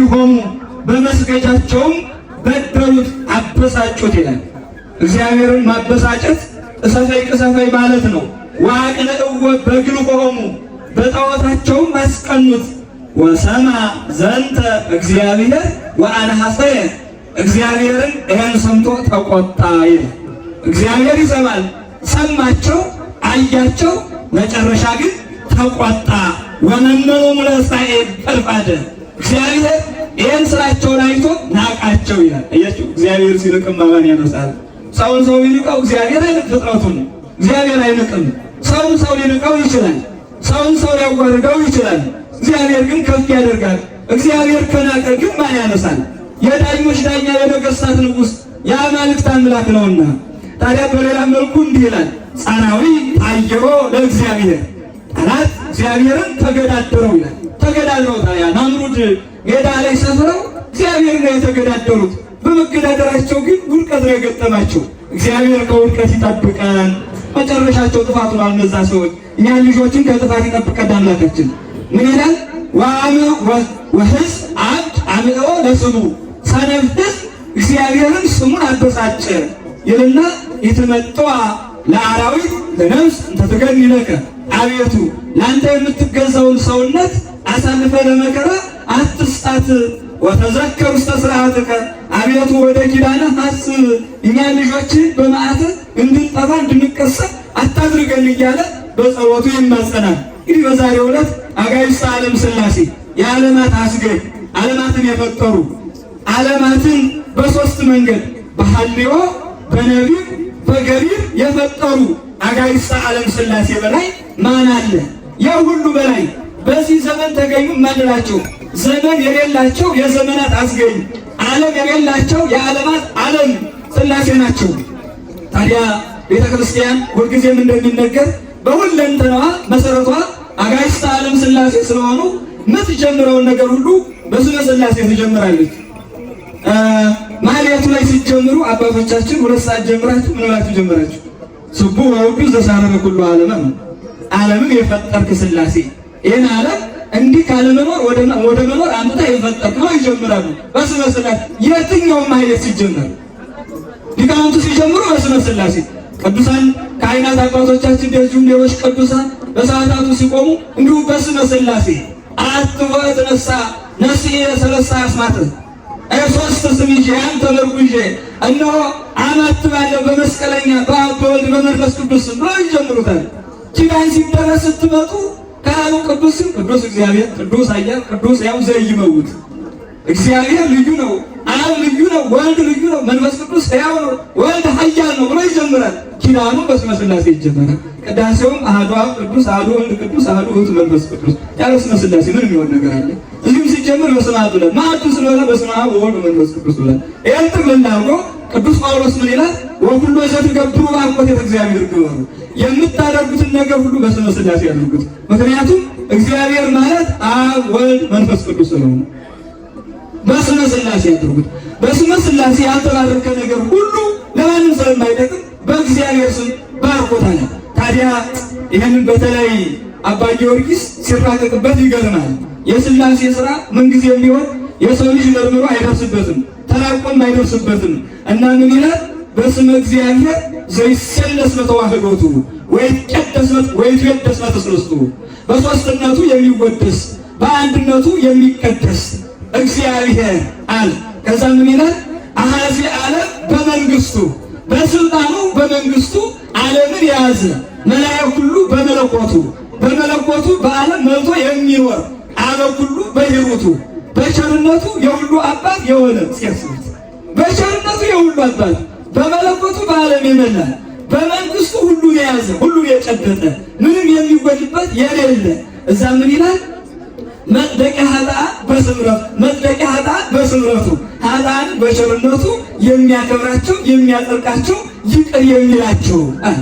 በግልሆሙ በመስገጃቸውም በደሉት አበሳጩት ይላል። እግዚአብሔርን ማበሳጨት እሰፈይ ቅሰፈይ ማለት ነው። ወአቅንዕዎ በግልሆሙ በጣዖታቸውም አስቀኑት። ወሰማ ዘንተ እግዚአብሔር ወአንሐሰየ እግዚአብሔርን ይህን ሰምቶ ተቆጣ ይላል። እግዚአብሔር ይሰማል፣ ሰማቸው፣ አያቸው፣ መጨረሻ ግን ተቆጣ። ወመነኖሙ ለእስራኤል ፈድፋደ እግዚአብሔር ይህን ስራቸውን አይቶ ናቃቸው ይላል። አያችሁ፣ እግዚአብሔር ሲርቅም ማን ያነሳል? ሰውን ሰው ሊንቀው እግዚአብሔር አይንቅ ፍጥረቱን። እግዚአብሔር አይንቅም። ሰውን ሰው ሊንቀው ይችላል፣ ሰውን ሰው ሊያዋርደው ይችላል። እግዚአብሔር ግን ከፍ ያደርጋል። እግዚአብሔር ከናቀ ግን ማን ያነሳል? የዳኞች ዳኛ የነገሥታት ንጉሥ የአማልክት አምላክ ነውና። ታዲያ በሌላ መልኩ እንዲህ ይላል፣ ጻናዊ ታየሮ ለእግዚአብሔር ጠላት እግዚአብሔርን ተገዳደረው ይላል። ተገዳድረው ታዲያ ናምሩድ ሜዳ ላይ ሰፍረው እግዚአብሔር ነው የተገዳደሩት። በመገዳደራቸው ግን ውድቀት ነው የገጠማቸው። እግዚአብሔር ከውድቀት ይጠብቀን። መጨረሻቸው ጥፋት ሆኗል። እነዛ ሰዎች እኛን ልጆችን ከጥፋት ይጠብቀን አምላካችን። ምን ይላል? ወሕዝብ አብድ አምልኦ ለስሙ ሰነፍ ሕዝብ እግዚአብሔርን ስሙን አበሳጨ ይልና ይትመጥዋ ለአራዊት ለነፍስ እንተትገኒ ለከ አቤቱ ለአንተ የምትገዛውን ሰውነት አሳልፈ ለመከራ አትስጣት። ወተዘከር ውስተ ሥርዓትከ አቤቱ ወደ ኪዳንህ አስብ፣ እኛን ልጆችን በመዓትህ እንድንጠፋ እንድንቀሰፍ አታድርገን እያለ በጸሎቱ ይማጸናል። እንግዲህ በዛሬው ዕለት አጋዕዝተ ዓለም ሥላሴ የዓለማት አስገኝ ዓለማትን የፈጠሩ ዓለማትን በሦስት መንገድ በሐልዮ በነቢብ በገቢር የፈጠሩ አጋዕዝተ ዓለም ሥላሴ በላይ ማን አለ? የሁሉ በላይ በዚህ ዘመን ተገኙ ማንላቸው? ዘመን የሌላቸው የዘመናት አስገኝ፣ ዓለም የሌላቸው የዓለማት ዓለም ሥላሴ ናቸው። ታዲያ ቤተ ክርስቲያን ሁልጊዜም እንደሚነገር በሁለንተናዋ መሰረቷ አጋዕዝተ ዓለም ሥላሴ ስለሆኑ የምትጀምረውን ነገር ሁሉ በስመ ሥላሴ ትጀምራለች። ማህሌቱ ላይ ሲጀምሩ አባቶቻችን 2 ሰዓት ጀምራችሁ ምን ብላችሁ ጀምራችሁ? ስቡ ወውዱ ዘሳረረ ኩሉ ዓለም ነው። ዓለምን የፈጠርክ ሥላሴ ይህን ዓለም እንዲህ ካለመኖር ወደ መኖር አምጥታ የፈጠርክ ነው ይጀምራሉ በስመ ሥላሴ። የትኛውም ማህሌት ሲጀምር ሊቃውንቱ ሲጀምሩ በስመ ሥላሴ፣ ቅዱሳን ካህናት አባቶቻችን እንደዚሁም ሌሎች ቅዱሳን በሰዓታቱ ሲቆሙ እንዲሁ በስመ ሥላሴ። አትወ ተነሳ ነፍሴ ሰለስተ አስማት ሶስት ስም ይዤ አንተ መርጉዤ እነሆ አማትባለሁ በመስቀለኛ በአብ በወልድ በመንፈስ ቅዱስ ብለው ይጀምሩታል። ኪዳን ሲደረስ ስትመጡ ካህኑ ቅዱስም ቅዱስ እግዚአብሔር ቅዱስ ኃያል ቅዱስ ሕያው ዘኢይመውት እግዚአብሔር ልዩ ነው፣ አብ ልዩ ነው፣ ወልድ ልዩ ነው፣ መንፈስ ቅዱስ ሕያው ነው፣ ወልድ ኃያል ነው ብሎ ይጀምራል። ኪዳኑ በስመ ሥላሴ ይጀምራል። ቅዳሴውም አሐዱ አብ ቅዱስ አሐዱ ወልድ ቅዱስ አሐዱ ውእቱ መንፈስ ቅዱስ። ያለ ስመ ሥላሴ ምን የሚሆን ነገር አለ? እዚህም ሲጀምር በስመ አብ ብለን ማዕዱ ስለሆነ በስመ አብ ወወልድ መንፈስ ቅዱስ ብለን ይህን ጥቅልል አድርጎ ቅዱስ ጳውሎስ ምን ይላል? ወኩሎ ዘትገብሩ በአኮቴተ እግዚአብሔር ግበሩ፣ የምታደርጉትን ነገር ሁሉ በስመ ሥላሴ ያድርጉት። ምክንያቱም እግዚአብሔር ማለት አብ ወልድ መንፈስ ቅዱስ ስለሆነ በስመ ሥላሴ ያድርጉት። በስመ ሥላሴ ያልተባረከ ነገር ሁሉ ለማንም ስለማይጠቅም በእግዚአብሔር ስም ባርኮታል። ታዲያ ይህንን በተለይ አባ ጊዮርጊስ ሲራቀቅበት ይገርማል። የሥላሴ ሥራ ምንጊዜም ቢሆን የሰው ልጅ መርምሮ አይደርስበትም፣ ተራቆም አይደርስበትም እና ምን ይላል? በስመ እግዚአብሔር ዘይሰለስ በተዋህዶቱ ወይትቀደስ በተስለስቱ፣ በሦስትነቱ የሚወደስ በአንድነቱ የሚቀደስ እግዚአብሔር አለ። ከዛ ምን ይላል? አሐዚ ዓለም በመንግስቱ፣ በስልጣኑ በመንግስቱ ዓለምን የያዘ መላእክት ሁሉ በመለኮቱ፣ በመለኮቱ በዓለም መልቶ የሚኖር አበ ሁሉ በሂሩቱ፣ በቸርነቱ የሁሉ አባት የሆነ ሲያስቡት፣ በቸርነቱ የሁሉ አባት፣ በመለኮቱ በዓለም የመላ፣ በመንግስቱ ሁሉን የያዘ ሁሉን የጨበጠ ምንም የሚጎድበት የሌለ። እዛ ምን ይላል? መጽደቂያ ኃጥአን በስምረቱ፣ መጽደቂያ ኃጥአን በስምረቱ፣ ኃጥአን በቸርነቱ የሚያከብራቸው የሚያጸድቃቸው ይቅር የሚላቸው አለ።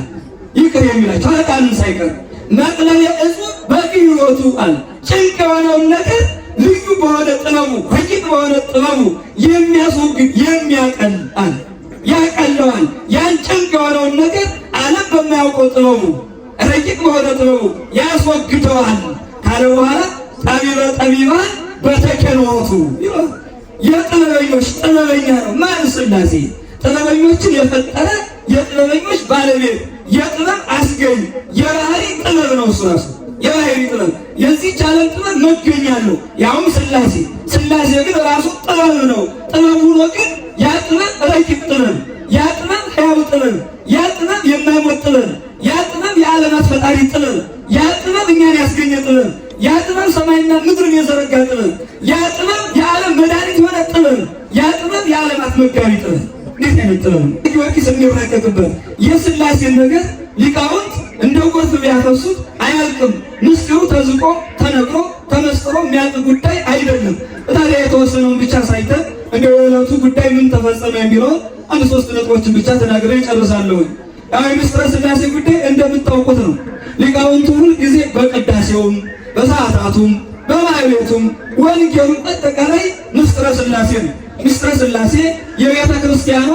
ይቅር የሚላቸው ኃጥአንን ሳይቀር መቅለለ ዕጹብ በክህሎቱ አለ። ጭንቅ የሆነውን ነገር ልዩ በሆነ ጥበቡ ረቂቅ በሆነ ጥበቡ የሚያስወግድ የሚያቀል አለ። ያቀለዋል። ያን ጭንቅ የሆነውን ነገር ዓለም በማያውቀው ጥበቡ ረቂቅ በሆነ ጥበቡ ያስወግደዋል ካለ በኋላ ጠቢበ ጠቢባን በተከኖቱ የጥበበኞች ጥበበኛ ነው። ማን? ሥላሴ። ጥበበኞችን የፈጠረ የጥበበኞች ባለቤት የጥበብ አስገኝ የባህሪ ጥበብ ነው። እሱ ራሱ የባህሪ ጥበብ የዚህች ዓለም ጥበብ መገኛ ነው፣ ያውም ሥላሴ። ሥላሴ ግን ራሱ ጥበብ ነው። ጥበብ ሆኖ ግን ያ ጥበብ ረቂቅ ጥበብ፣ ያ ጥበብ ሕያው ጥበብ፣ ያ ጥበብ የማይሞት ጥበብ፣ ያ ጥበብ የዓለማት ፈጣሪ ጥበብ፣ ያ ጥበብ እኛን ያስገኘ ጥበብ፣ ያ ጥበብ ሰማይና ምድርን የዘረጋ ጥበብ፣ ያ ጥበብ የዓለም መድኃኒት የሆነ ጥበብ፣ ያ ጥበብ የዓለማት መጋቢ ጥበብ። እንዴት አይነት ጥበብ ነው! ጊዮርጊስ የሚራቀቅበት የሥላሴን ነገር ሊቃውንት እንደ ጎርፍ ቢያፈሱት አያልቅም። ምስጢሩ ተዝቆ ተነግሮ ተመስጥሮ የሚያልቅ ጉዳይ አይደለም። ታዲያ የተወሰነውን ብቻ ሳይተን እንደ የዕለቱ ጉዳይ ምን ተፈጸመ የሚለውን አንድ 3 ነጥቦችን ብቻ ተናግሬ እጨርሳለሁ። ያው የምስጢረ ሥላሴ ጉዳይ እንደምታውቁት ነው። ሊቃውንቱ ሁል ጊዜ በቅዳሴውም በሰዓታቱም በማኅሌቱም ወንጌሉም አጠቃላይ ምስጢረ ሥላሴ ነው። ምስጢረ ሥላሴ የቤተ ክርስቲያኗ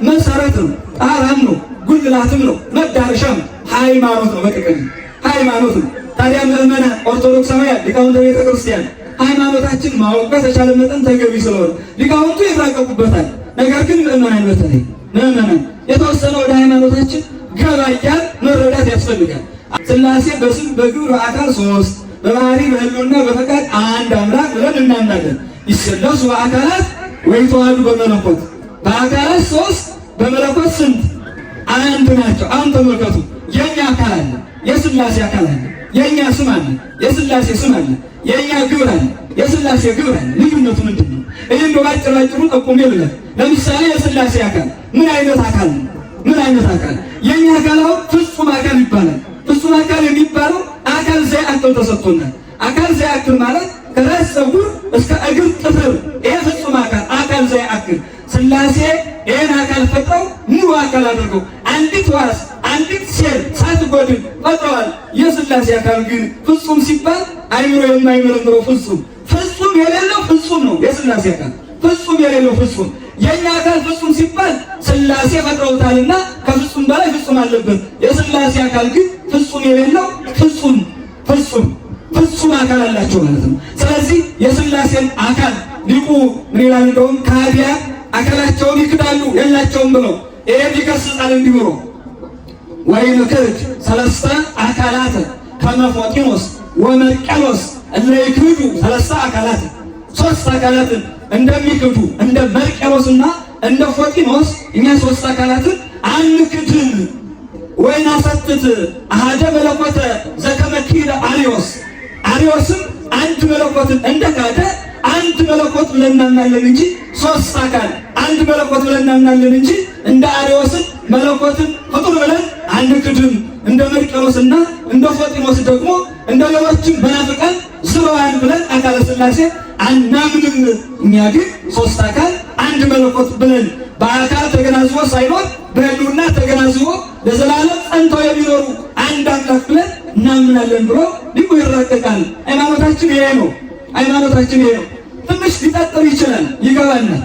መሰረት ነው፣ ጣራም ነው፣ ጉልላትም ነው፣ መዳረሻም ሃይማኖት ነው። በጥቅል ሃይማኖት ነው። ታዲያ ምዕመናን ኦርቶዶክሳውያን ሊቃውንተ ቤተ ክርስቲያን ሃይማኖታችን ማወቅ በተቻለ መጠን ተገቢ ስለሆነ ሊቃውንቱ ይራቀቁበታል። ነገር ግን ምዕመናን በተለይ ምዕመናን የተወሰነ ወደ ሃይማኖታችን ገባ እያልን መረዳት ያስፈልጋል። ሥላሴ በስም በግብር በአካል 3 በባህሪ በሕልውና በፈቃድ አንድ አምላክ ብለን እናምናለን። ይሰለሱ በአካላት ወይተዋሐዱ በመለኮት በአካላት 3 በመለኮት ስንት? አንድ ናቸው። አሁን ተመልከቱ። የኛ አካል አለ፣ የሥላሴ አካል አለ። የኛ ስም አለ፣ የሥላሴ ስም አለ። የኛ ግብር አለ፣ የሥላሴ ግብር አለ። ልዩነቱ ምንድን ነው? ይህን በባጭሩ ጠቁሜ ልበል። ለምሳሌ የሥላሴ አካል ምን አይነት አካል ነው? ምን አይነት አካል? የኛ አካል አሁን ፍጹም አካል ይባላል። ፍጹም አካል የሚባለው አካል ዘያክል ተሰጥቶናል። አካል ዘያክል ማለት ከራስ ፀጉር እስከ እግር ጥፍር፣ ይሄ ፍጹም አካል ዘያክል። ሥላሴ ይህን አካል ፈጥረው ሙሉ አካል አድርገው አንዲት ዋስ አንዲት ሴል ሳትጎድል ፈጥረዋል። የሥላሴ አካል ግን ፍጹም ሲባል አይምሮ የማይመረምረው ፍጹም የሌለው ፍጹም ነው። የሥላሴ አካል ፍጹም የሌለው ፍጹም። የኛ አካል ፍጹም ሲባል ሥላሴ ፈጥረውታልና ከፍጹም በላይ ፍጹም አለበት። የሥላሴ አካል ግን ፍጹም የሌለው ፍጹም አካል አላቸው ማለት ነው። ስለዚህ የሥላሴን አካል ሊቁ ምን ይላል? እንደውም ከሃዲያን አካላቸውን ይክዳሉ የላቸውም ብለው ይሄን ይከስጻል። እንዲህ ብሎ ወይንክድ 3 አካላት ከመ ፎጢኖስ ወመርቄሎስ እለ ይክዱ 3 አካላት 3 አካላትን እንደሚክዱ እንደ መርቄሎስና እንደ ፎጢኖስ እኛ 3 አካላትን አንክድም። ወይናሰትት አሐደ መለኮተ ዘከመ ኪደ አርዮስም አንድ መለኮትን እንደካደ አንድ መለኮት ብለን እናምናለን እንጂ 3 አካል አንድ መለኮት ብለን እናምናለን እንጂ እንደ አርዮስን መለኮትን ፍጡር ብለን አንክድም። እንደ መርቄሎስና እንደ ፎጢኖስ ደግሞ እንደ ሌሎችም መናፍቃን ዝርዋን ብለን አካለ ሥላሴ አናምንም። እኛ ግን 3 አካል አንድ መለኮት ብለን በአካል ተገናዝቦ ሳይኖር በሕልውና ተገናዝቦ ለዘላለም ጸንተው የሚኖሩ አንድ አምላክ ብለን እናምናለን ብሎ ሊቁ ይራቀቃል። ሃይማኖታችን ይሄ ነው። ሃይማኖታችን ይሄ ነው። ትንሽ ሊጠጥር ይችላል፣ ይገባናል።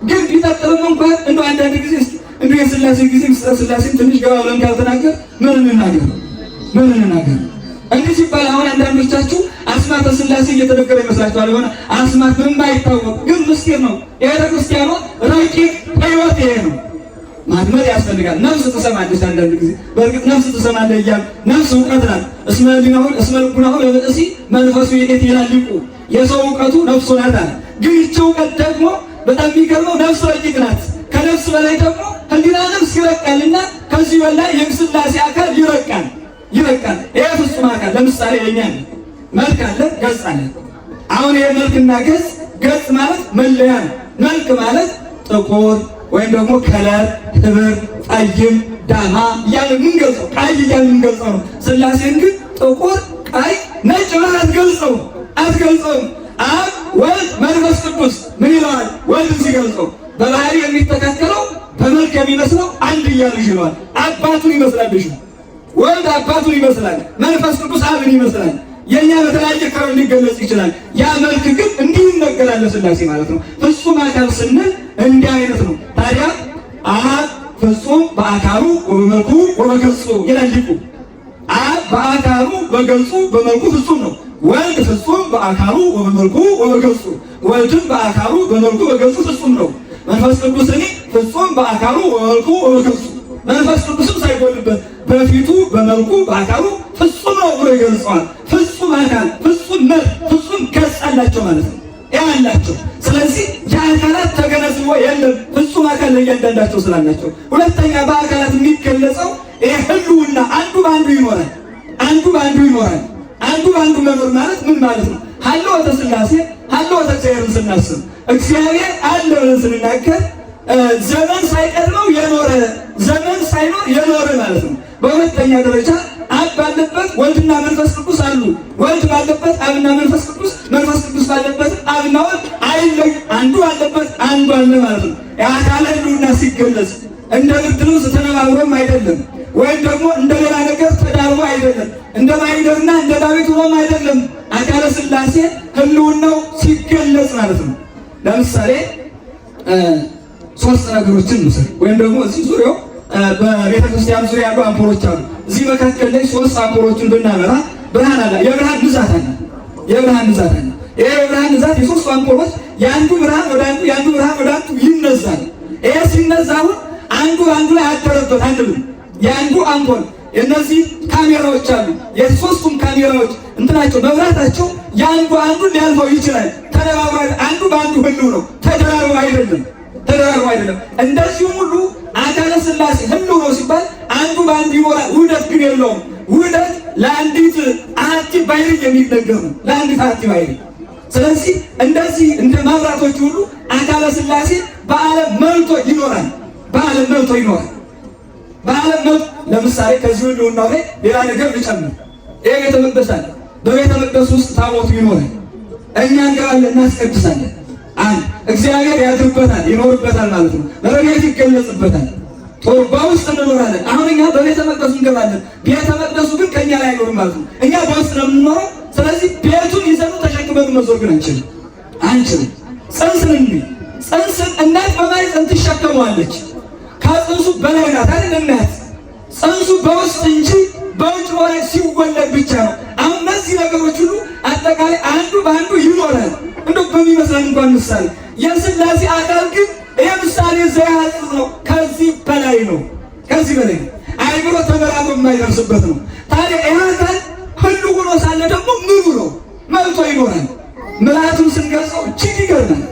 ግን ሊጠጥርም እንኳን እንደው አንዳንድ ጊዜ እንደው የሥላሴ ጊዜ ምስጢረ ሥላሴን ትንሽ ገባ ብለን ካልተናገር ምን እንናገር? እንዲህ ሲባል አሁን አንዳንዶቻችሁ አስማተ ሥላሴ እየተነገረ ይመስላችኋል። የሆነ አስማት ምንም አይታወቅ ግን ምስጢር ነው። የቤተ ክርስቲያኗ ረቂቅ ሕይወት ይሄ ነው። ማድመጥ ያስፈልጋል። ነፍስ ትሰማለች። አንዳንድ ጊዜ በእርግጥ ነፍስ ትሰማለች እያሉ ነፍስ እውቀት ናት። እስመ ልቡናሁ ለብእሲ መንፈሱ ይእቲ ይላል ሊቁ። የሰው እውቀቱ ነፍሱ ናት አለ። ግን ይህች እውቀት ደግሞ በጣም የሚገርመው ነፍስ ረቂቅ ናት። ከነፍስ በላይ ደግሞ ሕሊና ነፍስ ይረቃልና ከዚህ በላይ የሥላሴ አካል ይረቃል። ይሄ ፍጹም አካል ለምሳሌ የኛ መልክ አለ፣ ገጽ አለ። አሁን ይሄ መልክና ገጽ ማለት መለያ ነው። መልክ ማለት ጥቁር ወይም ደግሞ ከለር፣ ህብር፣ ጠይም፣ ዳማ እያልን የምንገልጸው ቀይ እያልን የምንገልጸው ነው። ሥላሴን ግን ጥቁር፣ ቀይ፣ ነጭ ብለህ አትገልጸውም። አብ ወልድ መንፈስ ቅዱስ ምን ይለዋል? ወልድን ሲገልጸው በባህሪ የሚተካከለው በመልክ የሚመስለው አንድያ ልጅ ይለዋል። አባቱን ይመስላል ልጁ። ወልድ አባቱን ይመስላል፣ መንፈስ ቅዱስ አብን ይመስላል። የኛ በተለያየ ከለር ሊገለጽ ይችላል። ያ መልክ ግን እንዲህ ይነገራል ለሥላሴ ማለት ነው። ፍጹም አካል ስንል እንዲህ አይነት ነው። ታዲያ አብ ፍጹም በአካሉ ወበመልኩ ወበገጹ ይላል ሊቁ። አብ በአካሉ በገጹ በመልኩ ፍጹም ነው። ወልድ ፍጹም በአካሉ ወበመልኩ ወበገጹ፣ ወልድም በአካሉ በመልኩ በገጹ ፍጹም ነው። መንፈስ ቅዱስኒ ፍጹም በአካሉ ወበመልኩ ወበገጹ፣ መንፈስ ቅዱስም ሳይጎልበት በፊቱ በመልኩ በአካሉ ፍጹም ነው ብሎ ይገልጸዋል። ፍጹም አካል፣ ፍጹም መልክ፣ ፍጹም ገጽ አላቸው ማለት ነው ያላቸው። ስለዚህ የአካላት ተገነዝቦ የለም ፍጹም አካል ለእያንዳንዳቸው ስላላቸው። ሁለተኛ በአካላት የሚገለጸው ይሄ ህልውና አንዱ በአንዱ ይኖራል፣ አንዱ በአንዱ ይኖራል። አንዱ በአንዱ መኖር ማለት ምን ማለት ነው? ሀልወተ ሥላሴ ሀልወተ እግዚአብሔርን ስናስብ እግዚአብሔር አለ ብለን ስንናገር ዘመን ሳይቀድመው የኖረ ዘመን ሳይኖር የኖረ ማለት ነው። በሁለተኛ ደረጃ አብ ባለበት ወልድና መንፈስ ቅዱስ አሉ። ወልድ ባለበት አብና መንፈስ ቅዱስ፣ መንፈስ ቅዱስ ባለበት አብና ወልድ አይለይ። አንዱ አለበት አንዱ አለ ማለት ነው። የአካል ህልውና ሲገለጽ እንደ ብርድ ልብስ ተነባብሮም አይደለም፣ ወይም ደግሞ እንደ ሌላ ነገር ተዳርቦ አይደለም፣ እንደ ማይደርና እንደ ዳዊት ሆኖም አይደለም። አካለ ሥላሴ ህልውናው ሲገለጽ ማለት ነው። ለምሳሌ ሶስት ነገሮችን እንውሰድ። ወይም ደግሞ እዚህ ዙሪያው በቤተ ክርስቲያን ዙሪያ ያሉ አምፖሎች አሉ። እዚህ መካከል ላይ ሶስት አምፖሎችን ብናበራ ብርሃን አለ። የብርሃን ብዛት አለ። የብርሃን ብዛት አለ። ይሄ የብርሃን ብዛት የሶስቱ አምፖሎች የአንዱ ብርሃን ወደ አንዱ የአንዱ ብርሃን ወደ አንዱ ይነዛል። ይሄ ሲነዛ አሁን አንዱ አንዱ ላይ አደረበት አንልም። የአንዱ አምፖል እነዚህ ካሜራዎች አሉ። የሶስቱም ካሜራዎች እንትናቸው መብራታቸው የአንዱ አንዱን ሊያልፈው ይችላል። ተደባባ አንዱ በአንዱ ህልው ነው። ተደራርቦ አይደለም። ተደራርቦ አይደለም። እንደዚሁም ሁሉ አካለ ሥላሴ ህልው ነው ሲባል አንዱ በአንዱ ይኖራል። ውህደት ግን የለውም። ውህደት ለአንዲት አሐቲ ባሕርይ የሚነገር ነው። ለአንዲት አሐቲ ባሕርይ። ስለዚህ እንደዚህ እንደ መብራቶች ሁሉ አካለ ሥላሴ በዓለም መልቶ ይኖራል። በዓለም መልቶ ይኖራል። በዓለም መልቶ ለምሳሌ ከዚህ ሁሉ ነው ሌላ ነገር ልጨምር። ይሄ ቤተ መቅደስ አለ። በቤተ መቅደስ ውስጥ ታቦቱ ይኖራል። እኛ እንገባለን፣ እናስቀድሳለን። አንድ እግዚአብሔር ያድርበታል፣ ይኖርበታል ማለት ነው። ረድኤት ይገለጽበታል። በውስጥ እንኖራለን። አሁን እኛ በቤተ መቅደሱ እንገባለን። ቤተ መቅደሱ ግን ከእኛ ላይ አይኖርም ማለት ነው። እኛ በውስጥ ነው የምንኖረው። ስለዚህ ቤቱን ይዘኑ ተሸክመን መዞር ግን አንችልም። ጽንስን ጽንስን እናት በማኅፀን ትሸከመዋለች። ከጽንሱ በላይ ናት አይደል እናት? ጽንሱ በውስጥ እንጂ በውጭ ላይ ሲወለድ ብቻ ነው። አሁን እነዚህ ነገሮች ሁሉ አጠቃላይ አንዱ በአንዱ ይኖራል። እንደው በሚመስለን እንኳን ምሳሌ የሥላሴ አካል ግን ይሄ ምሳሌ ዘያጽጽ ነው። ከዚህ በላይ ነው። ከዚህ በላይ ነው። አይምሮ ተመራምሮ የማይደርስበት ነው። ታዲያ ይህ አካል ህልው ሆኖ ሳለ ደግሞ ምኑ ነው? መልቶ ይኖራል። ምልአቱን ስንገልጸው እጅግ ይገርማል።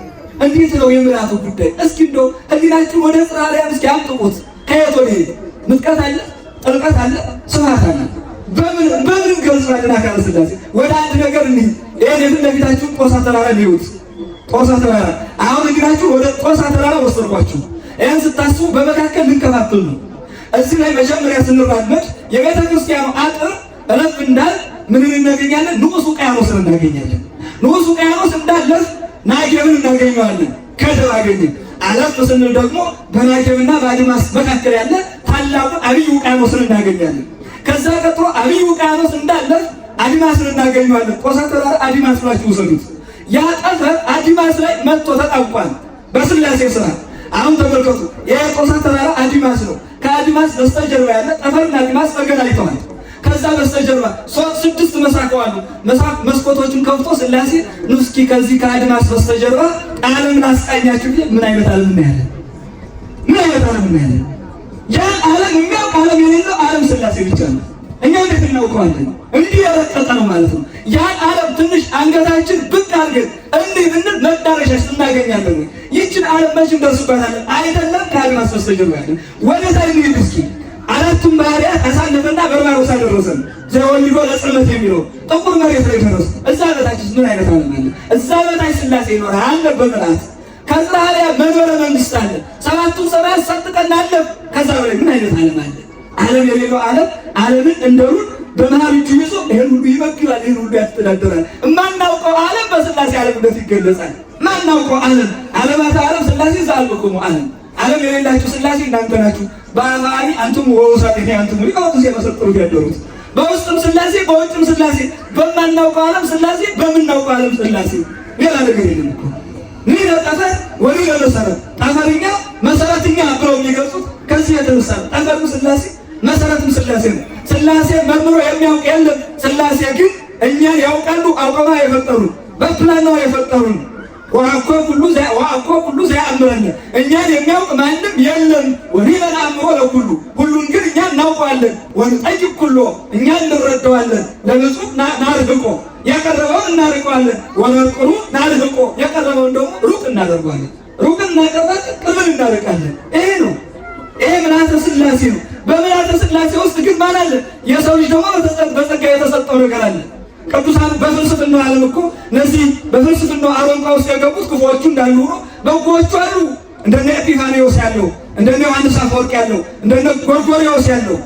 እንዴት ነው የምልአቱ ጉዳይ? እስኪ እንደው ህሊናችሁ ወደ ጽርሐ አርያም እስኪ አምጥቁት። ከየት ወደ የት? ምጥቀት አለ፣ ጥልቀት አለ፣ ስፋት አለ። በምን ገልጸዋለን አካለ ሥላሴ? ወደ አንድ ነገር እንሂድ። ይሄን የፊት ለፊታችሁ ጦሳ ተራራ ሊውት ጦሳ ተራራ። አሁን እንግዳችሁ ወደ ጦሳ ተራራ ወሰድኳችሁ። ይህን ስታስቡ በመካከል ልንከፋፍል ነው። እዚህ ላይ መጀመሪያ ስንራመድ የቤተ ክርስቲያኑ አጥር እለፍ እንዳል ምን እናገኛለን? ንዑስ ውቅያኖስን እናገኛለን። ንዑስ ውቅያኖስ እንዳለፍ ናጌብን እናገኘዋለን። ከደር አገኘን። አለፍ ስንል ደግሞ በናጌብና በአድማስ መካከል ያለ ታላቁ አብይ ውቅያኖስን እናገኛለን። ከዛ ቀጥሎ አብይ ውቅያኖስ እንዳለፍ አድማስን እናገኘዋለን። ጦሳ ተራራ አድማስ ብላችሁ ውሰዱት። ያ ጠፈር አድማስ ላይ መጥቶ ተጣብቋል በሥላሴ ስራ። አሁን ተመልከቱ። የጦሳ ተራራ አድማስ ነው። ከአድማስ በስተጀርባ ያለ ጠፈርና አድማስ ተገናኝተዋል። ከዛ በስተጀርባ 6 መሳቀዋሉ። መስኮቶችን ከፍቶ ሥላሴ ንስኪ ከዚህ ከአድማስ በስተጀርባ ዓለምን አስቃኛችሁ። ምን አይነት ዓለም እናያለን? ምን አይነት ዓለም እናያለን? ያን ዓለም የሚያውቅ ዓለም የሌለው ዓለም ሥላሴ ብቻ ነው። እኛ እንዴት እናውቀዋለን? እንዲህ የረቀቀ ነው ማለት ነው። ያን ዓለም ትንሽ አንገታችን ብቅ አድርገን እንዲህ ብንል መዳረሻችን እናገኛለን ወይ? ይህችን ዓለም መች እንደርስባታለን? አይደለም ከአድማስ በስተጀርባ ያለን ወደ ታይ እንሂድ እስኪ። አራቱም ባህርያት አሳለፈና በርባሮስ አደረሰን። ዘወልዶ ለጽልመት የሚለው ጥቁር መሬት ላይ ደረሱ። እዛ በታችስ ምን አይነት ዓለም አለ? እዛ በታች ሥላሴ ይኖራል አለ በምልአት። ከጽርሐ አርያም መንበረ መንግሥት አለ። 7ቱን ሰማያት ሰንጥቀን አለፍ። ከዛ በላይ ምን አይነት ዓለም አለ? ዓለም የሌለው ዓለም ዓለምን እንደሩን በመሃል እጁ ይዞ ይሄን ሁሉ ይመግባል፣ ይሄን ሁሉ ያስተዳድራል። የማናውቀው ዓለም በሥላሴ ዓለምነት ይገለጻል። ማናውቀው ዓለም ዓለማት ዓለም ሥላሴ ዘአልብክሙ ዓለም የሌላችሁ ሥላሴ እናንተ ናችሁ። በአፋኒ አንቱም ወውሳጤ አንቱም ሊቃውንቱ ሲመሰክሩት ያደሩት በውስጥም ሥላሴ በውጭም ሥላሴ። በማናውቀው ዓለም ሥላሴ በምናውቀው ዓለም ሥላሴ። ሌላ ነገር የለም እኮ። ይህ ጠፈር ወይ መሰረት ጠፈርኛ መሰረትኛ ብለው የሚገልጹት ከዚህ የተነሳ ነው። ጠፈሩ ሥላሴ መሰረትም ሥላሴ ነው። ሥላሴ መርምሮ የሚያውቅ የለም። ሥላሴ ግን እኛን ያውቃሉ። አውቀው የፈጠሩን በፕላን ነው የፈጠሩን። ወአኮ ኩሉ ዘያእምረነ እኛን የሚያውቅ ማንም የለም። ወሊበነ አእምሮ ለኩሉ ሁሉን ግን እኛ እናውቀዋለን። ወንጠይቅ ኩሎ እኛ እንረዳዋለን። ለንጹሕ ናርህቆ የቀረበውን እናርቀዋለን። ወለቅሩ ናርህቆ የቀረበውን ደግሞ ሩቅ እናደርገዋለን። ሩቅ እናቀርባለን፣ ቅርብን እናርቃለን። ይሄ ነው። ይሄ ምልዓተ ሥላሴ ነው። በምልዓተ ሥላሴ ውስጥ ግን ማን አለ? የሰው ልጅ ደግሞ በጸጋ የተሰጠው ነገር አለ። ቅዱሳን በፍልስፍናው ዓለም እኮ እነዚህ በፍልስፍናው አረንቋ ውስጥ የገቡት ክፉዎቹ እንዳሉ ሆኖ በጎዎቹ አሉ። እንደነ ኤጲፋንዮስ ያለው፣ እንደነ ዮሐንስ አፈወርቅ ያለው፣ እንደነ ጎርጎርዮስ ያለው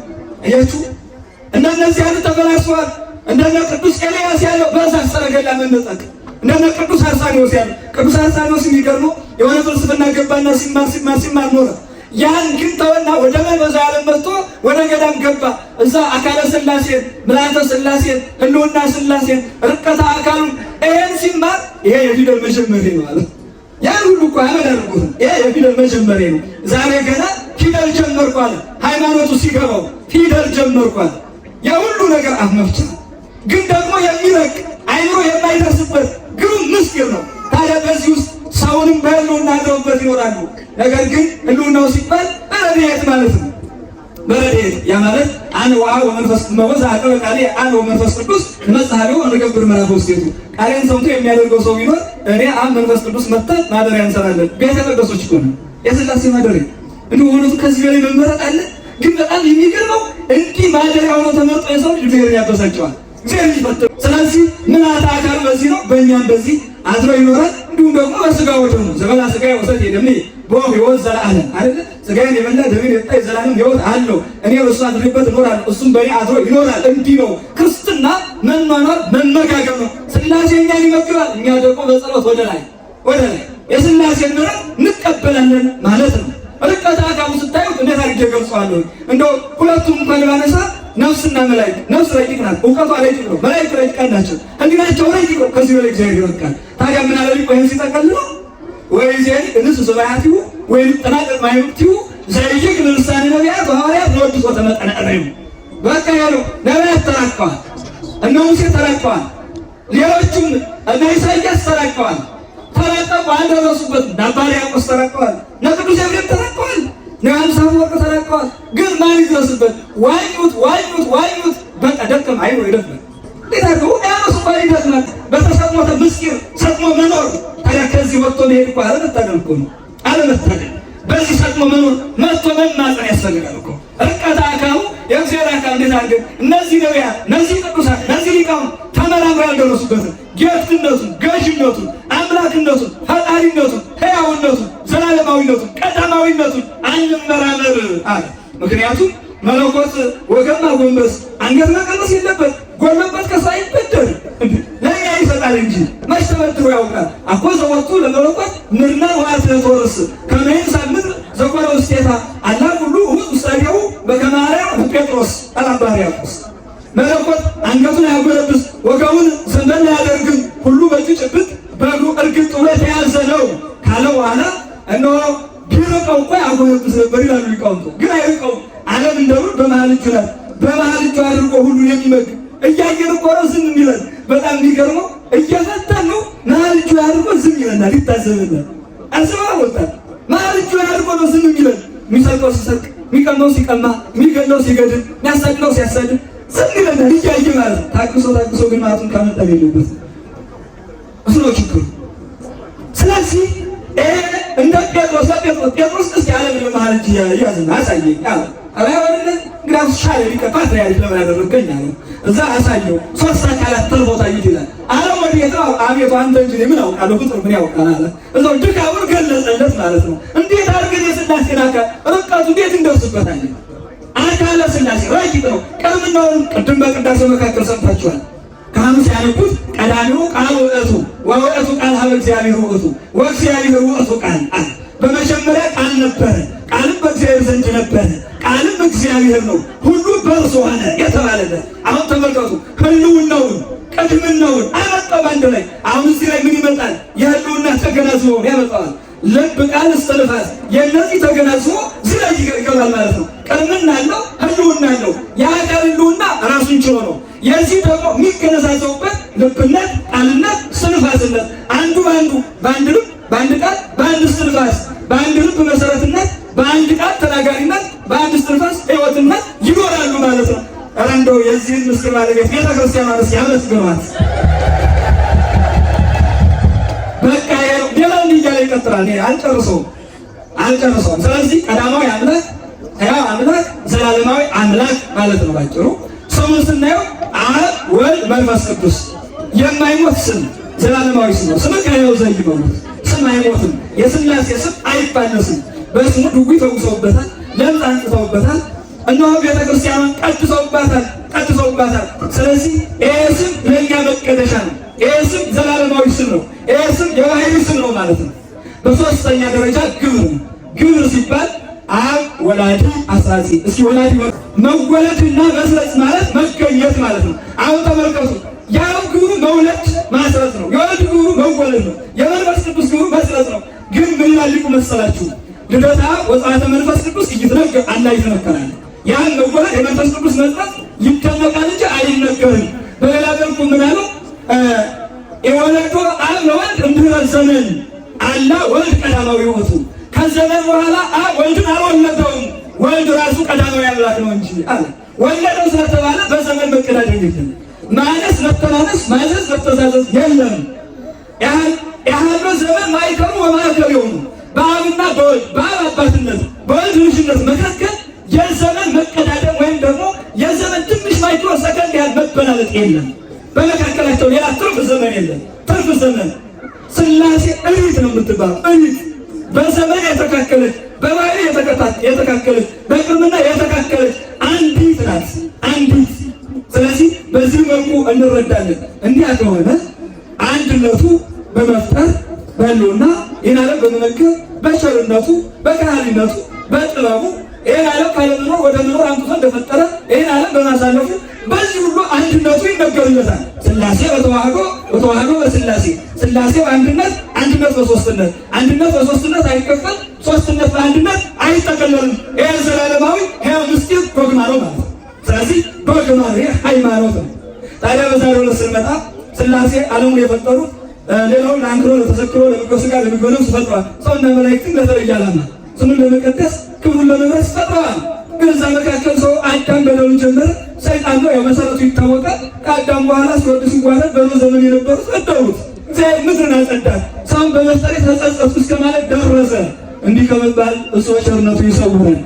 እያችሁ እንደነዚህ ያሉ ተበላሽተዋል። እንደነ ቅዱስ ኤልያስ ያለው በእሳት ሰረገላ መነጠቅ፣ እንደነ ቅዱስ አርሳኒዎስ ያለው። ቅዱስ አርሳኒዎስ የሚገርመው የሆነ ፍልስፍና ገባና ሲማር ኖረ። ያን ግን ተወና ወደ መንፈሳዊ ዓለም መጥቶ ወደ ገዳም ገባ። እዛ አካለ ሥላሴን፣ ምልዓተ ሥላሴን፣ ህልውና ሥላሴን፣ ርቀተ አካሉን ይሄን ሲማር ይሄ የፊደል መጀመሪያ ነው አለ። ያን ሁሉ እኮ አያደርጉትም። ይሄ የፊደል መጀመሪያ ነው። ዛሬ ገና ፊደል ጀመርኩ አለ። ሃይማኖቱ ሲገባው ፊደል ጀመርኩ አለ። የሁሉ ነገር አፍ መፍቻ ግን ደግሞ የሚረቅ አይምሮ የማይደርስበት ግሩም ምስጢር ነው። ታዲያ በዚህ ውስጥ ሰውንም በህልውና አድረውበት ይኖራሉ። ነገር ግን ህልውናው ሲባል በረድኤት ማለት ነው። በረድኤት ያ ማለት አነ ወአብ ወመንፈስ ቅዱስ አቀበ ቃሌ አነ ወመንፈስ ቅዱስ መጽሐፊው እንገብር ምዕራፍ ውስጤቱ ቃሌን ሰምቶ የሚያደርገው ሰው ቢኖር እኔ አብ መንፈስ ቅዱስ መጥተን ማደሪያ እንሰራለን። ቤተ መቅደሶች እኮ ነው የሥላሴ ማደሪያ። እንዲሁ ሆኖ ከዚህ በላይ መመረጥ አለ? ግን በጣም የሚገርመው እንዲህ ማደሪያ ሆኖ ተመርጦ የሰው ልጅ እግዚአብሔር ያበሳጨዋል። እግዚአብሔር ይፈትነው። ስለዚህ ምልዓተ አካሉ በዚህ ነው፣ በእኛም በዚህ አድሮ ይኖራል። እንዲሁም ደግሞ በሥጋው ወደሙ ዘበላ ሥጋዬ ወሰት የደሜ ቦ ሕይወት ዘለዓለም አይደለ? ሥጋዬን የበላ ደሜን የጠጣ የዘላለም ሕይወት አለው። እኔ በእሱ አድሬበት እኖራለሁ፣ እሱም በእኔ አድሮ ይኖራል። እንዲህ ነው ክርስትና። መኗኗር መመጋገብ ነው። ሥላሴ እኛን ይመግባል፣ እኛ ደግሞ በጸሎት ወደ ላይ የሥላሴን ምሕረት እንቀበላለን ማለት ነው። ርቀተ አካሉ ስታዩት እንዴት አድርጌ ገልጸዋለሁ? እንደው ሁለቱም እንኳን ባነሳ ነፍስና መላእክት፣ ነፍስ ረቂቅ ናት፣ እውቀቷ ረቂቅ ነው። መላእክት ረቂቃን ናቸው፣ ሕሊናቸው ረቂቅ ነው። ከዚህ በላይ እግዚአብሔር ይወቃል። ታዲያ ምን አለ ሊቁ ይህን ሲጠቀልለው ወይዜኒ እንስ ሱባኤቲሁ ወይንጠናቀቅ ማይምቲሁ ዘይግ ልሳነ ነቢያት ሐዋርያት ወድሶ ተመጠነ ረዩ። በቃ ያለው ነቢያት ተራቀዋል፣ እነ ሙሴ ተራቀዋል፣ ሌሎቹም እነ ኢሳይያስ ተራቀዋል። ተራቀቁ፣ አልደረሱበትም። እነ አባ ሕርያቆስ ተራቀዋል፣ እነ ቅዱስ ኤፍሬም ተራቀዋል፣ እነ ዮሐንስ አፈወርቅ ተራቀዋል። ግን ማን ይድረስበት? ዋኙት። በቃ ደከም አይኖ ይደክማል። እንዴት አድርገው ያነሱ እንኳን ይደክማል። በተሰጥሞተ ምስጢር ሰጥሞ መኖር። ታዲያ ከዚህ ወጥቶ መሄድ እኮ አለመታደል እኮ ነው። አለመታደል በዚህ ሰጥሞ መኖር መጥቶ መማፀን ያስፈልጋል እኮ። ርቀተ አካሉ የእግዚአብሔር አካል እንዴት አድርገን እነዚህ ነቢያት፣ እነዚህ ቅዱሳን፣ እነዚህ ሊቃውንት ተመራምረው ያልደረሱበትን ጌትነቱን፣ ገዥነቱን፣ አምላክነቱን፣ ፈጣሪነቱን፣ ሕያውነቱን፣ ዘላለማዊነቱን፣ ቀዳማዊነቱን አንመራመር አለ። ምክንያቱም መለኮት ወገማ ጎንበስ አንገት መቀነስ የለበት። ጎንበስ ከሳይ በደር ለኛ ይሰጣል እንጂ መች ተበድሮ ያውቃል። አኮ ዘወቱ ለመለኮት ምርና ወአት ተወርስ ከመይን ሳምት ዘቆረ ውስጤታ አላ ሁሉ ውስጥ ሰሪው በከማሪያ ጴጥሮስ አላባሪያቆስ መለኮት አንገቱን ያጎለብስ ወገቡን ዘንበል ያደርግም ሁሉ በእጁ ጭብጥ በእግሩ እርግጥ ብሎ የተያዘ ነው ካለ በኋላ እነሆ ቢርቀው እኮ ያጎለብስ ነበር ይላሉ ሊቃውንቱ። ግን አይርቀውም። ዓለም እንደሩን በመሃል እጁ ናት። በመሃል እጁ አድርጎ ሁሉን የሚመግብ እያየን እኮ ነው ዝም የሚለን። በጣም የሚገርመው እየፈተን ነው መሃል እጁ አድርጎ ዝም ይለናል፣ ይታዘበናል። አስባ ወጣት መሃል እጁ አድርጎ ነው ዝም የሚለን። የሚሰርቀው ሲሰርቅ፣ የሚቀማው ሲቀማ፣ የሚገድለው ሲገድል፣ የሚያሳድደው ሲያሳድድ ዝም ይለናል እያየ ማለት ነው። ታግሶ ግን ማለቱን ካመጣ የለበት እሱ ነው ችግሩ። ስለዚህ እንደ ጴጥሮስ እስኪ ዓለም ለመሃል እጅ ያዝና አሳየኝ አለ። አላወረደ ግራፍ ሻለ ሊቀፋት ያይት ለምን ያደረገኝ አለ። እዛ አሳየው። ሶስት አካላት ተልቦታ ይይላል። ዓለም ወዴት ነው? አቤቱ አንተ እንጂ ምን አውቃለሁ፣ ፍጡር ምን ያውቃል አለ። እዛው ድካሙን ገለጸለት ማለት ነው። እንዴት አድርገን የሥላሴን አካል ርቀቱ እንዴት እንደርስበታለን? አካለ ሥላሴ ረቂቅ ነው። ቀድምናውን ቅድም በቅዳሴው መካከል ሰምታችኋል። ካህኑ ሲያነቡት ቀዳሚው ቃል ውእቱ ወውእቱ ቃል ሀበ እግዚአብሔር ውእቱ ወእግዚአብሔር ውእቱ ቃል አለ። በመጀመሪያ ቃል ነበረ፣ ቃልም በእግዚአብሔር ዘንድ ነበረ፣ ቃልም እግዚአብሔር ነው፣ ሁሉ በእርሱ ሆነ የተባለለት። አሁን ተመልከቱ፣ ህልውናውን ቅድምናውን አመጣው በአንድ ላይ። አሁን እዚህ ላይ ምን ይመጣል? የህልውና ተገናዝቦ ያመጣዋል። ልብ ቃል እስትንፋስ የእነዚህ ተገናዝቦ እዚህ ላይ ይገባል ማለት ነው። ቅድምና አለው፣ ህልውና አለው። የአካል ህልውና ራሱን ችሎ ነው። የዚህ ደግሞ የሚገነዛዘቡበት ልብነት፣ ቃልነት፣ ስንፋስነት አንዱ በአንድ ልብ፣ በአንድ ቃል፣ በአንድ ስንፋስ፣ በአንድ ልብ መሰረትነት፣ በአንድ ቃል ተናጋሪነት፣ በአንድ ስንፋስ ሕይወትነት ይኖራሉ ማለት ነው። ኧረ እንደው የዚህን ምስጢር ባለቤት ቤተክርስቲያኗንስ ያመስግኗት። በቃ ሌላው እያለ ይቀጥላል። አልጨርሰውም። ስለዚህ ቀዳማዊ አምላክ፣ ሕያው አምላክ፣ ዘላለማዊ አምላክ ማለት ነው ባጭሩ። ስሙን ስናየው አብ ወልድ መንፈስ ቅዱስ የማይሞት ስም ዘላለማዊ ስም ነው። ስም ከሕያው ዘንድ ነው። ስም አይሞትም። የሥላሴ ስም አይባለስም። በስሙ ድውይ ፈውሰውበታል፣ ለምጽ አንጽተውበታል። እነሆ ቤተክርስቲያኗን ቀድሰውባታል። ስለዚህ ይሄ ስም ለእኛ መቀደሻ ነው። ይሄ ስም ዘላለማዊ ስም ነው። ይሄ ስም የባህሪ ስም ነው ማለት ነው። በሶስተኛ ደረጃ ግብር ሲባል አብ ወላዲ አስራጺ። እስኪ ወላዲ መወለድና መስረጽ ማለት መገኘት ማለት ነው። አሁን ተመልከቱ። የአብ ግብሩ መውለድ ማስረጽ ነው። የወልድ ግብሩ መወለድ ነው። የመንፈስ ቅዱስ ግብሩ መስረጽ ነው። ግን ምን ይላል መሰላችሁ? ልደታ ወጽአተ መንፈስ ቅዱስ እይትነገር አላ ይተነከራል። ያን መወለድ የመንፈስ ቅዱስ መስረጽ ይደነቃል እንጂ አይነገርም። በሌላ መልኩ ምን አለው? የወለዶ አብ ለወልድ እንድኅረ ዘመን አላ ወልድ ቀዳማዊ ውእቱ። ከዘመን በኋላ አብ ወልድን አልወለደውም። ወልድ ራሱ ቀዳማዊ አምላክ ነው እንጂ አለ። ወለደው ስለተባለ በዘመን መቀዳደም የለም። ማነስ፣ መተናነስ፣ ማዘዝ፣ መተዛዘዝ የለም። ያህሎ ዘመን ማይከሩ ወማዕከል የሆኑ በአብና በወልድ በአብ አባትነት በወልድ ልጅነት መካከል የዘመን መቀዳደም ወይም ደግሞ የዘመን ትንሽ ማይክሮ ሰከንድ ያህል መበላለጥ የለም። በመካከላቸው ሌላ ትርፍ ዘመን የለም። ትርፍ ዘመን ሥላሴ እሪት ነው የምትባለው። እሪት በዘመን የተካከለች፣ በባህሪ የተካከለች፣ በቅርምና የተካከለች አንዲት ናት። አንዲት። ስለዚህ በዚህ መልኩ እንረዳለን። እንዲያ ከሆነ አንድነቱ በመፍጠር በሕልውና ይህን ዓለም በመመገብ በቸርነቱ በካህሊነቱ በጥበቡ ይህን ዓለም ካለመኖር ወደ መኖር አምጥቶ እንደፈጠረ ይህን ዓለም በማሳለፉ በዚህ ሁሉ አንድነቱ ይነገርለታል። ሥላሴ በተዋህዶ በሥላሴ፣ ሥላሴ በአንድነት፣ አንድነት በሦስትነት፣ አንድነት በሦስትነት አይከፈል፣ ሦስትነት በአንድነት አይጠቀለልም። ይህ ዘላለማዊ ሕያው ምስጢር ዶግማ ነው ማለት ነው። ስለዚህ ዶግማ ነው፣ ሃይማኖት ነው። ታዲያ በዛሬው ዕለት ስንመጣ ሥላሴ ዓለሙን የፈጠሩት ሌላውን ለአንክሮ ለተሰክሮ ለምግብ ሥጋ ለምግብ ነፍስ ፈጥረዋል። ሰውና መላእክትን ለተለየ ዓላማ ስሙን ለመቀደስ ክብሩን ለመግለጽ ፈጥረዋል። ግን እዛ መካከል ሰው አዳም በደሉን ጀመረ። ሰይጣን ነው፣ ያው መሰረቱ ይታወቃል። ከአዳም በኋላ ሲወርድ ሲዋረድ በኖህ ዘመን የነበሩት ፈጠሩት። እግዚአብሔር ምድርን አጸዳት። ሰውን በመፍጠሬ ተጸጸትኩ እስከ ማለት ደረሰ። እንዲህ ከመባል እሱ በቸርነቱ ይሰውረን።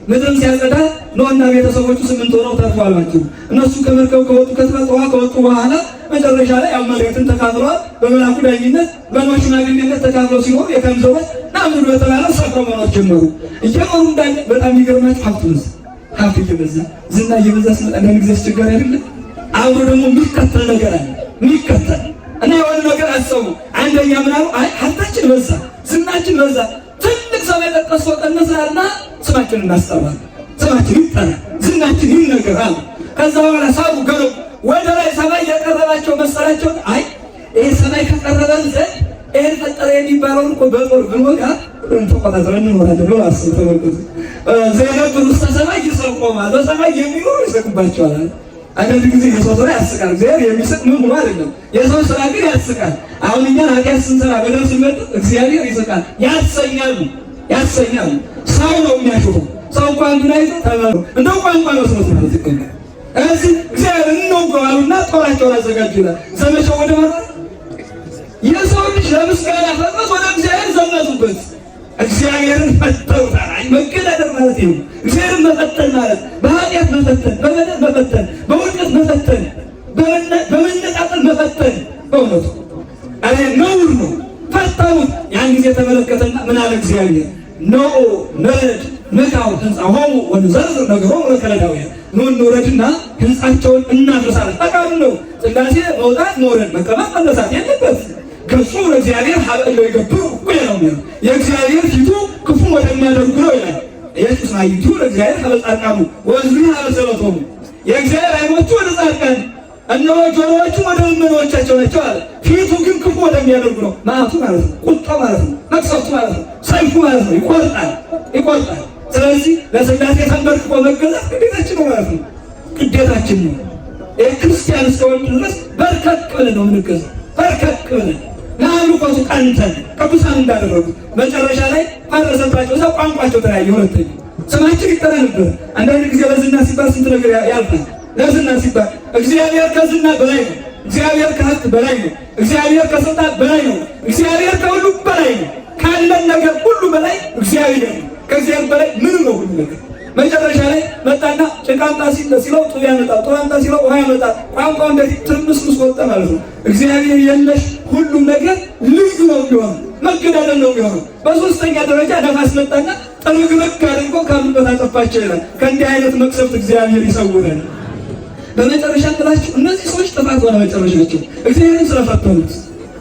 ምድርን ሲያጸዳ ኖህና ቤተሰቦቹ 8 ሆነው ተርፈዋላችሁ። እነሱ ከመርከብ ከወጡ ከተፈጥሯ ከወጡ በኋላ መጨረሻ ላይ ያው መሬትን ተካፍለዋል። በመላኩ ዳኝነት በኖህ ሽማግሌነት ተካፍለው ሲኖሩ የካም ሰዎች ናምዱ በተባለው ሰፍረው መኖር ጀመሩ። እየኖሩ እንዳለ በጣም የሚገርማችሁ ሀብት እየበዛ ዝና እየበዛ ሲመጣ አንዳንድ ጊዜ አስቸጋሪ አይደለም? አብሮ ደግሞ የሚከተል ነገር አለ። የሚከተል እና የሆነ ነገር አሰቡ። አንደኛ ምናሉ አይ ሀብታችን በዛ፣ ዝናችን በዛ፣ ትልቅ ሰማይ ጠቀስ ወጠነሳና ስማችን እናስጠራለን። ስማችን ይጠራ፣ ዝናችን ይነገራል። ከዛ በኋላ ሳቡ ገረቡ። ወደ ላይ ሰማይ የቀረባቸው መሰላቸው። አይ ይሄ ሰማይ ከቀረበን ዘንድ ይሄን ፈጠረ የሚባለውን እኮ በጦር ብንወጋ ተቆጣጥረን እንኖራለን ብለው አስቡ። ተመልከቱ። ዘነብሩ ውስተ ሰማይ ይሰቆማል። በሰማይ የሚኖሩ ይሰቅባቸዋል። አንዳንድ ጊዜ የሰው ስራ ያስቃል። እግዚአብሔር የሚስቅ ምን ሆኖ አይደለም፣ የሰው ስራ ግን ያስቃል። አሁን እኛን ኃጢአት ስንሰራ በደል ስንመጥ እግዚአብሔር ይስቃል። ያሰኛሉ። ሰው ነው የሚያሾፈው። ሰው እንኳ አንዱን አይቶ ተመሩ እንደው ቋንቋ መስሎት ማለት ይገኛል። እዚህ እግዚአብሔር እንወገዋሉና ጦራቸውን አዘጋጁ ይላል። ዘመቻው ወደ ማለት የሰው ልጅ ለምስጋና ፈጥረት ወደ እግዚአብሔር ዘመቱበት። እግዚአብሔርን ፈተውታል። አይ መገዳደር ማለት ነው። እግዚአብሔርን መፈተን ማለት በኃጢአት መፈተን፣ በበደል መፈተን፣ በውድቀት መፈተን፣ በመነጣጠል መፈተን በእውነቱ አይ ነውር ነው። ፈተኑት። ያን ጊዜ ተመለከተና ምን አለ እግዚአብሔር? ነኦ ነረድ መካው ሕንጻሆሙ ወንዘርዝር ነገሮሙ ለከለዳውያን። ኑ እንውረድና ሕንጻቸውን እናፍርሳለን። ፈቃዱ ነው። ሥላሴ መውጣት መውረድ መቀመጥ መነሳት የለበት። ገጹ ለእግዚአብሔር ሀበለው ይገብሩ ወይ ነው የሚለው። የእግዚአብሔር ፊቱ ክፉ ወደሚያደርጉ ነው ይላል። ኢየሱስ አይቱ ለእግዚአብሔር ሀበጻድቃኑ ወዝሪ ሀበሰበቶሙ። የእግዚአብሔር ዓይኖቹ ወደ ጻድቃን እነሆ ጆሮዎቹ ወደ ልመናዎቻቸው ናቸው አለ። ፊቱ ግን ክፉ ወደሚያደርጉ ነው። መዓቱ ማለት ነው፣ ቁጣው ማለት ነው፣ መቅሰፍቱ ማለት ነው፣ ሰይፉ ማለት ነው። ይቆርጣል። ስለዚህ ለሥላሴ ተንበርክኮ መገዛት ግዴታችን ነው ማለት ነው። ግዴታችን ነው። ክርስቲያን እስከሆን ድረስ በርከክ ብለን ነው የምንገዛው። በርከክ ብለን ለአምልኮቱ ቀንተን ቅዱሳን እንዳደረጉት መጨረሻ ላይ ፈረሰባቸው። እዛ ቋንቋቸው ተለያየ። ሁለተኛ ስማቸው ይጠራ ነበር። አንዳንድ ጊዜ ለዝና ሲባል ስንት ነገር ያልፋል። ለዝና ሲባል እግዚአብሔር ከዝና በላይ ነው። እግዚአብሔር ከሀብት በላይ ነው። እግዚአብሔር ከስልጣን በላይ ነው። እግዚአብሔር ከሁሉ በላይ ነው። ካለን ነገር ሁሉ በላይ እግዚአብሔር ነው። ከእግዚአብሔር በላይ ምንም ነው ሁሉ ነገር። መጨረሻ ላይ መጣና ጭቃ አምጣ ሲለው ጡብ ያመጣል፣ ጡብ አምጣ ሲለው ውሃ ያመጣል። ቋንቋው እንደዚህ ትርምስምስ ወጣ ማለት ነው። እግዚአብሔር የለሽ ሁሉም ነገር ልዩ ነው የሚሆነው፣ መገዳደል ነው የሚሆነው። በሶስተኛ ደረጃ ነፋስ መጣና ጥርግርግ አድርጎ ካሉበት አጠፋቸው ይላል። ከእንዲህ አይነት መቅሰፍት እግዚአብሔር ይሰውረን። በመጨረሻ ጥላችሁ እነዚህ ሰዎች ጥፋት ሆነ መጨረሻቸው እግዚአብሔርን ስለፈተኑት፣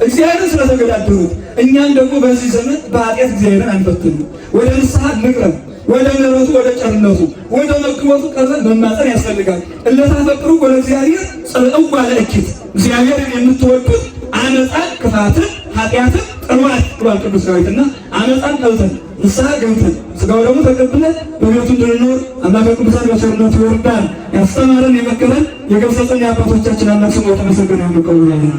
እግዚአብሔርን ስለተገዳደሩት። እኛም ደግሞ በዚህ ዘመን በኃጢአት እግዚአብሔርን አንፈትኑ። ወደ ንስሐ እንቅረብ። ወደ ምሕረቱ ወደ ጨርነቱ ወደ መግቦቱ ቀርበን መማፀን ያስፈልጋል። እለታፈቅሩ ወደ እግዚአብሔር ጽልእዋ ለእኪት እግዚአብሔርን የምትወዱት አመፃን፣ ክፋትን፣ ኃጢአትን ጥሏት ብሏል ቅዱስ ዳዊትና አመፃን ጠልተን ንስሐ ገብተን ሥጋው ደግሞ ተቀብለን በቤቱ እንድንኖር አምላከ ቅዱሳን በቸርነቱ ይወርዳል። ያስተማረን የመከረን የገሰጸን የአባቶቻችን አምላክ ስሙ የተመሰገነ ይሁን።